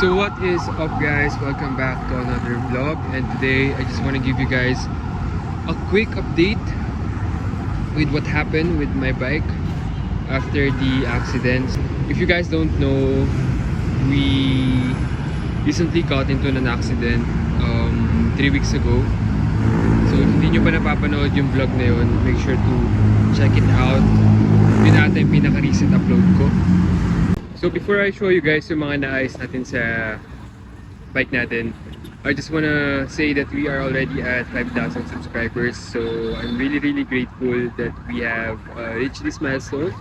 So what is up guys, welcome back to another vlog, and today I just want to give you guys a quick update with what happened with my bike after the accident. If you guys don't know, we recently got into an accident 3 weeks ago. So if hindi nyo pa napapanood yung vlog na yun, make sure to check it out. Yun ata yung pinaka-recent upload ko. So before I show you guys yung mga naayos natin sa bike natin, I just wanna say that we are already at 5,000 subscribers. So I'm really grateful that we have reached this milestone.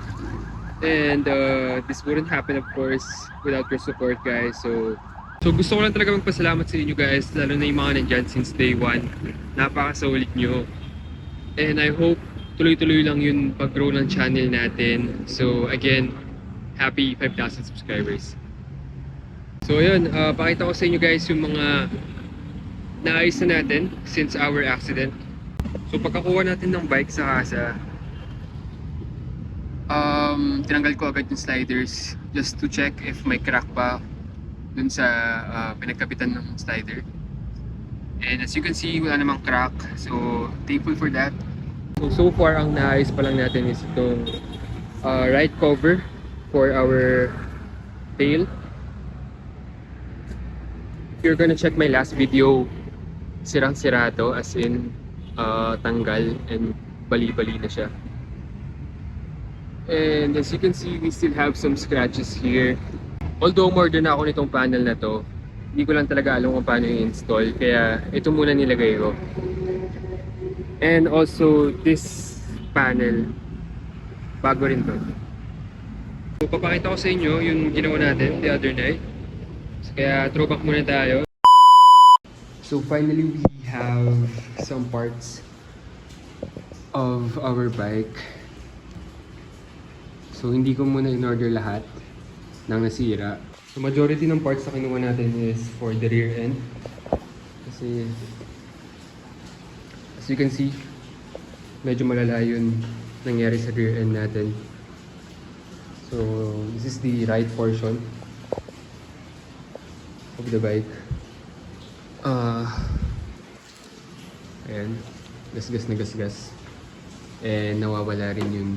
And this wouldn't happen of course without your support guys. So gusto ko lang talaga magpasalamat sa inyo guys, lalo na yung mga nandyan since day 1. Napaka-solid nyo. And I hope tuloy-tuloy lang yung pag-grow ng channel natin. So again, happy 5,000 subscribers. So yun, pakita ko sa inyo guys yung mga naayos na natin since our accident. So pagkakuha natin ng bike sa casa, tinanggal ko agad yung sliders just to check if may crack pa dun sa pinagkapitan ng slider. And as you can see, wala namang crack. So thankful for that. So far ang naayos pa lang natin is itong right cover for our tail. If you're gonna check my last video, sirang-sira to, as in tanggal and bali-bali na siya. And as you can see, we still have some scratches here. Although more than ako nitong panel na to, hindi ko lang talaga alam kung paano i-install, kaya ito muna nilagay ko. And also this panel, bago rin to. So papakita ko sa inyo yung ginawa natin the other night. So, kaya throwback muna tayo. So finally we have some parts of our bike. So hindi ko muna in-order lahat ng nasira. So majority ng parts na kinuha natin is for the rear end. Kasi as you can see, medyo malala yung nangyari sa rear end natin. So this is the right portion of the bike. Ayan, gasgas na gasgas. And nawawala rin yung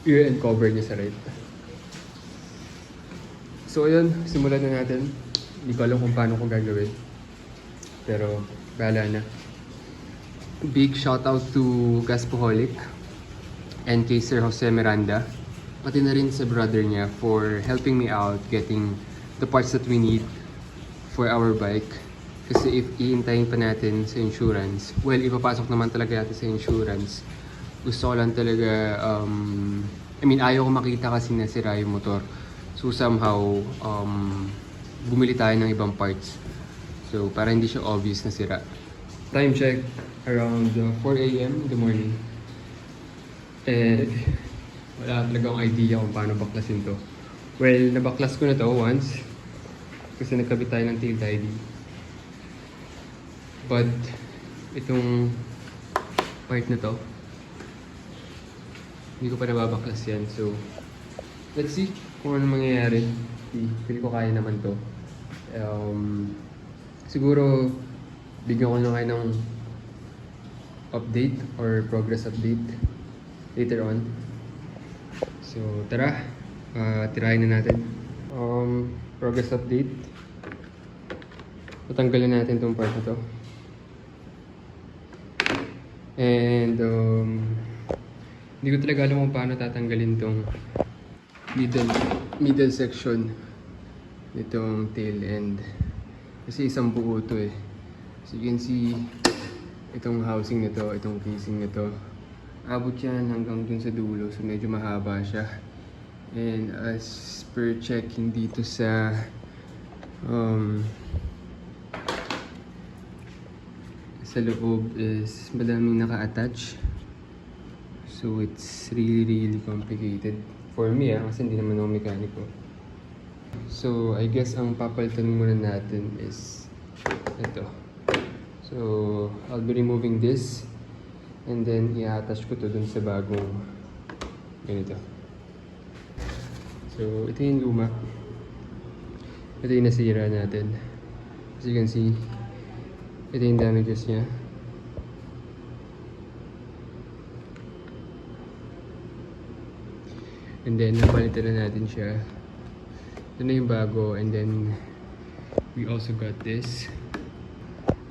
rear end cover niya sa right. So ayun, simulan na natin. Hindi ko alam kung paano ko gagawin, pero bahala na. Big shout out to Gaspoholic and kay Sir Jose Miranda, pati na rin sa brother niya, for helping me out getting the parts that we need for our bike. Kasi if iintayin pa natin sa insurance, well, ipapasok naman talaga natin sa insurance. Gusto ko lang talaga, ayaw ko makita kasi nasira yung motor. So somehow, bumili tayo ng ibang parts. So para hindi siya obvious na sira. Time check, around 4 AM in the morning. And wala talaga akong idea kung paano baklasin to. Well, nabaklas ko na to once kasi nagkabit tayo ng tail tidy. But itong part na to, hindi ko pa nababaklas yan. So let's see kung ano mangyayari. Feel ko kaya naman to. Siguro bigyan ko na kayo ng update or progress update later on. So tara, tirahin na natin. Progress update. Tatanggalin natin tong part na to. And hindi ko talaga alam kung paano tatanggalin tong middle section nitong tail end. Kasi isang buo to eh. So you can see itong housing nito, itong casing nito. abot yan hanggang dun sa dulo, so medyo mahaba siya. And as per checking dito sa sa loob is madaming naka-attach. So it's really complicated for me kasi hindi naman ako mekaniko. So I guess ang papalitan muna natin is ito. So I'll be removing this and then i-attach ko to dun sa bagong ganito. So ito yung luma. Ito yung nasira natin. As you can see, ito yung damages niya. And then napalitan na natin siya. Ito na yung bago, and then we also got this.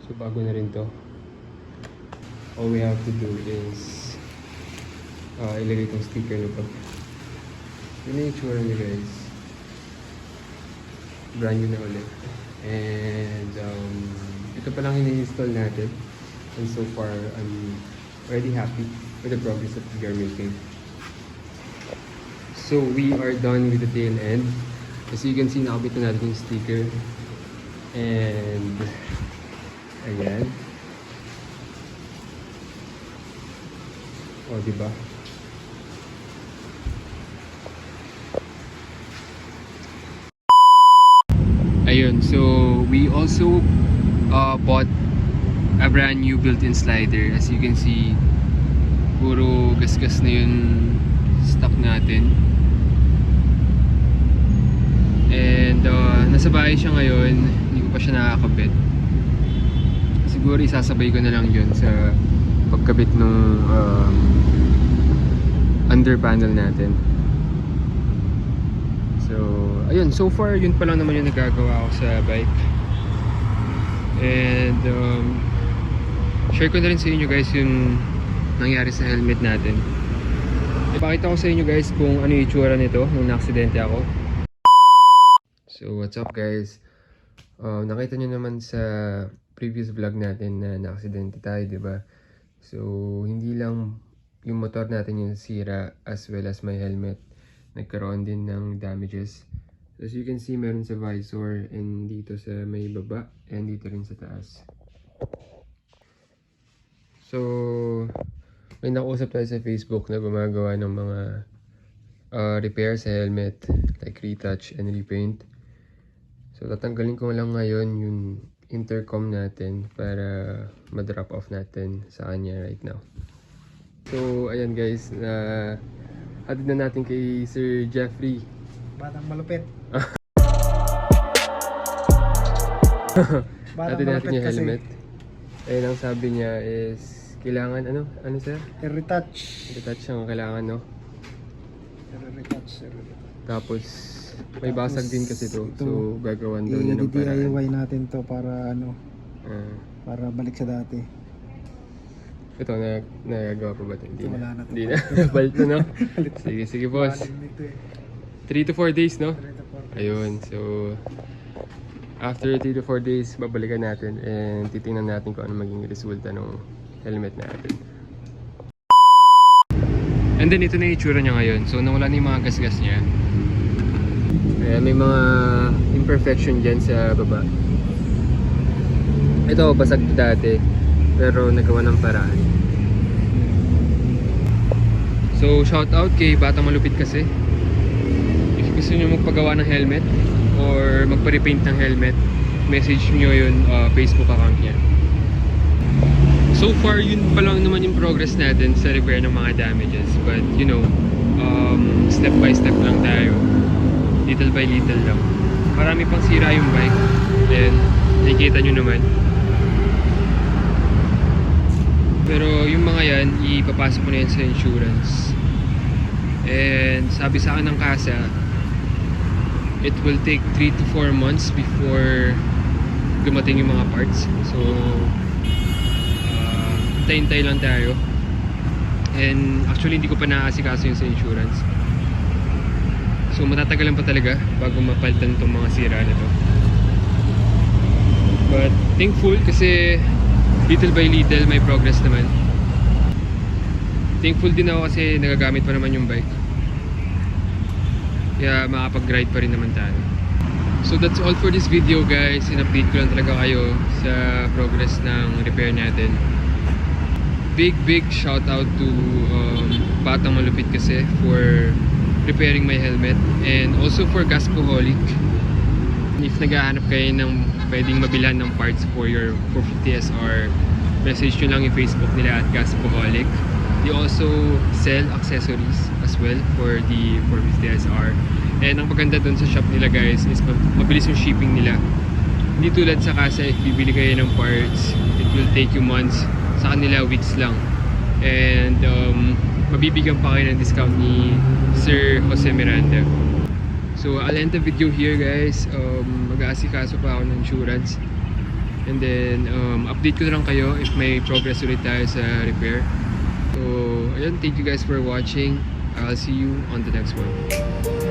So bago na rin to. All we have to do is ilagay itong sticker na to. Yun na yung itsura niya, guys. Brand new na ulit. And ito pa lang ini-install natin. And so far, I'm already happy with the progress that we are making. So we are done with the tail end. As you can see, nakabit na natin yung sticker. And ayan. O, diba? Ayun, so we also bought a brand new built-in slider. As you can see, puro gasgas na yung stock natin. And nasa bahay siya ngayon, hindi ko pa siya nakakabit. Siguro isasabay ko na lang yun sa pagkabit ng under panel natin. So, ayun, so far yun pa lang naman yung nagagawa ko sa bike. And share ko na rin sa inyo guys yung nangyari sa helmet natin. Ipakita ko sa inyo guys kung ano yung itsura nito nung na-aksidente ako. So what's up guys? Nakita nyo naman sa previous vlog natin na na-aksidente tayo, diba? So hindi lang yung motor natin yung sira, as well as my helmet nagkaroon din ng damages. So, as you can see, meron sa visor and dito sa may baba and dito rin sa taas. So may nakausap tayo sa Facebook na gumagawa ng mga repair sa helmet, like retouch and repaint. So tatanggalin ko lang ngayon yung intercom natin para ma-drop off natin sa kanya right now. So ayan guys, hatid na natin kay Sir Jeffrey. Batang malupit. Hatid natin yung helmet. Ayun ang sabi niya is kailangan ano sir? I-retouch. Retouch ang kailangan, no? I-retouch. Tapos may basag din kasi to. So gagawan daw niya ng paraan. I-DIY natin to para ano, para balik sa dati. Ito, nagagawa pa ba ito? Hindi Wala na. na to. Hindi na. Balik na, no? Sige boss. 3 to 4 days, no? 3 to 4 days. Ayun, so after 3 to 4 days, babalikan natin and titingnan natin kung ano maging resulta ng helmet natin. And then ito na yung itsura niya ngayon. So nawala na yung mga gasgas niya. Ayan, may mga imperfection dyan sa baba. Ito, basag dati, pero nagawa ng paraan. So shout out kay Batang Malupit kasi. If gusto nyo magpagawa ng helmet or magpa-repaint ng helmet, message nyo yun Facebook account niya. So far, yun pa lang naman yung progress natin sa repair ng mga damages. But you know, step by step lang tayo. Little by little lang. Marami pang sira yung bike. And nakikita nyo naman. Pero yung mga yan, ipapasok ko na yan sa insurance. And sabi sa akin ng kasa, it will take 3 to 4 months before dumating yung mga parts. So hintay-hintay lang tayo. And actually hindi ko pa naasikaso yun sa insurance. So matatagalan pa talaga bago mapalitan itong mga sira na to. But thankful kasi little by little may progress naman. thankful din ako kasi nagagamit pa naman yung bike. Kaya makapag-ride pa rin naman tayo. So that's all for this video guys. In-update ko lang talaga kayo sa progress ng repair natin. Big shout out to Batang Malupit kasi for repairing my helmet, and also for Gaspoholic. If naghahanap kayo ng pwedeng mabilhan ng parts for your 450 SR, message nyo lang yung Facebook nila at Gaspoholic. They also sell accessories as well for the 450 SR. And ang maganda dun sa shop nila guys is mabilis yung shipping nila. Hindi tulad sa Casa, if bibili kayo ng parts, it will take you months. Sa kanila, weeks lang. And mabibigyan pa kayo ng discount ni Sir Jose Miranda. So I'll end the video here guys. Mag-aasikaso pa ako ng insurance. And then update ko na lang kayo if may progress ulit tayo sa repair. So ayun, thank you guys for watching. I'll see you on the next one.